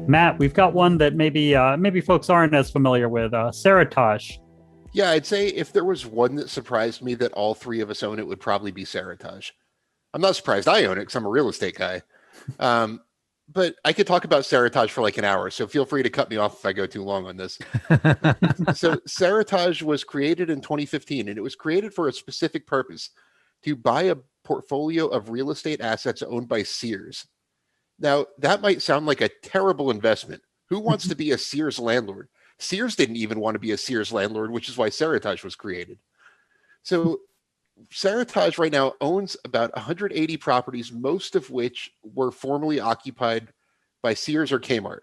Matt, we've got one that maybe folks aren't as familiar with, Seritage. Yeah, I'd say if there was one that surprised me that all three of us own, it would probably be Seritage. I'm not surprised I own it because I'm a real estate guy. Um, but I could talk about Seritage for like an hour, so feel free to cut me off if I go too long on this. So Seritage was created in 2015, and it was created for a specific purpose, to buy a portfolio of real estate assets owned by Sears. Now, that might sound like a terrible investment. Who wants to be a Sears landlord? Sears didn't even want to be a Sears landlord, which is why Seritage was created. So Seritage right now owns about 180 properties, most of which were formerly occupied by Sears or Kmart.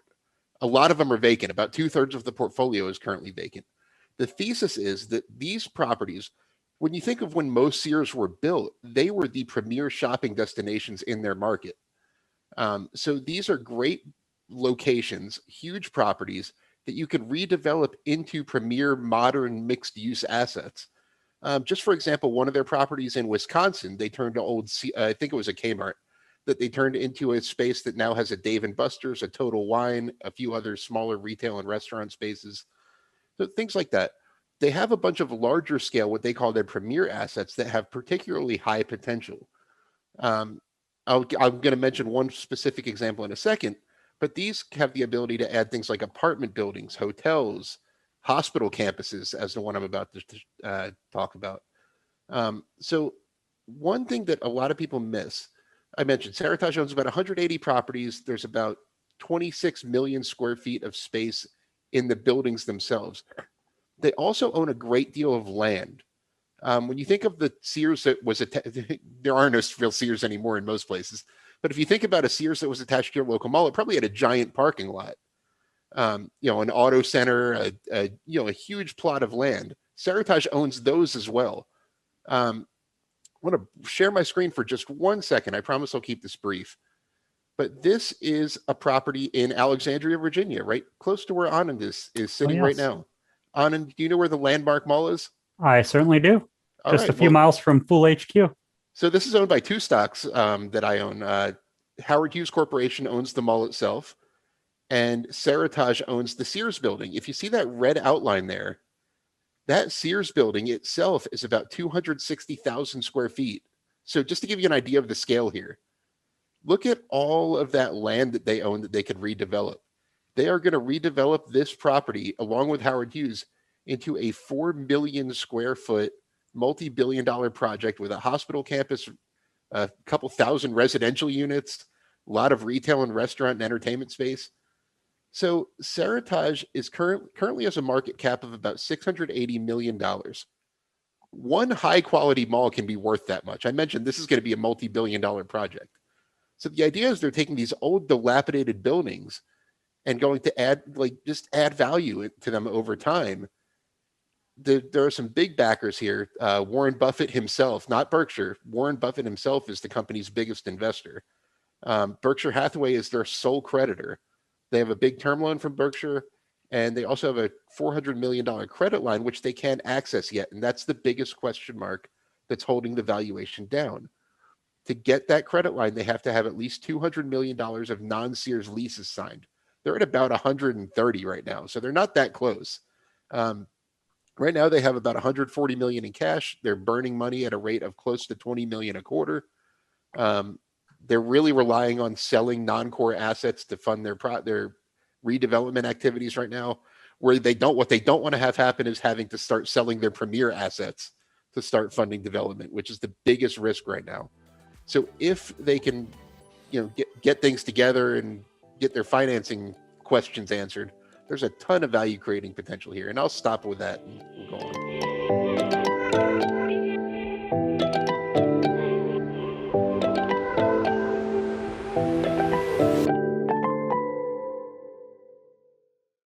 A lot of them are vacant. About two-thirds of the portfolio is currently vacant. The thesis is that these properties, when you think of when most Sears were built, they were the premier shopping destinations in their market. So these are great locations, huge properties that you could redevelop into premier modern mixed use assets. Just for example, one of their properties in Wisconsin, they turned to I think it was a Kmart, that they turned into a space that now has a Dave and Buster's, a Total Wine, a few other smaller retail and restaurant spaces. So things like that. They have a bunch of larger scale, what they call their premier assets that have particularly high potential. Um, I'm going to mention one specific example in a second, but these have the ability to add things like apartment buildings, hotels, hospital campuses, as the one I'm about to talk about. So one thing that a lot of people miss, I mentioned Seritage owns about 180 properties. There's about 26 million square feet of space in the buildings themselves. They also own a great deal of land. When you think of the Sears that was there are no real Sears anymore in most places. But if you think about a Sears that was attached to your local mall, it probably had a giant parking lot, an auto center, a huge plot of land. Seritage owns those as well. I want to share my screen for just 1 second. I promise I'll keep this brief. But this is a property in Alexandria, Virginia, right close to where Anand is Oh, sitting right yes, now. Anand, do you know where the Landmark Mall is? I certainly do. All Just a right. few Well, miles from Fool HQ. so this is owned by two stocks that I own. Howard Hughes Corporation owns the mall itself, and Seritage owns the Sears building. If you see that red outline there, that Sears building itself is about 260,000 square feet. So just to give you an idea of the scale here, look at all of that land that they own that they could redevelop. They are going to redevelop this property along with Howard Hughes into a 4 million square foot, multi-billion dollar project with a hospital campus, a couple thousand residential units, a lot of retail and restaurant and entertainment space. So Seritage is currently has a market cap of about $680 million. One high quality mall can be worth that much. I mentioned this is going to be a multi-billion dollar project. So the idea is they're taking these old dilapidated buildings and going to just add value to them over time. There are some big backers here. Warren Buffett himself, not Berkshire. Warren Buffett himself is the company's biggest investor. Berkshire Hathaway is their sole creditor. They have a big term loan from Berkshire, and they also have a $400 million credit line, which they can't access yet. And that's the biggest question mark that's holding the valuation down. To get that credit line, they have to have at least $200 million of non-Sears leases signed. They're at about 130 right now, so they're not that close. Right now, they have about 140 million in cash. They're burning money at a rate of close to 20 million a quarter. They're really relying on selling non-core assets to fund their redevelopment activities right now. What they don't want to have happen is having to start selling their premier assets to start funding development, which is the biggest risk right now. So if they can, get things together and get their financing questions answered, there's a ton of value creating potential here. And I'll stop with that and we'll go on.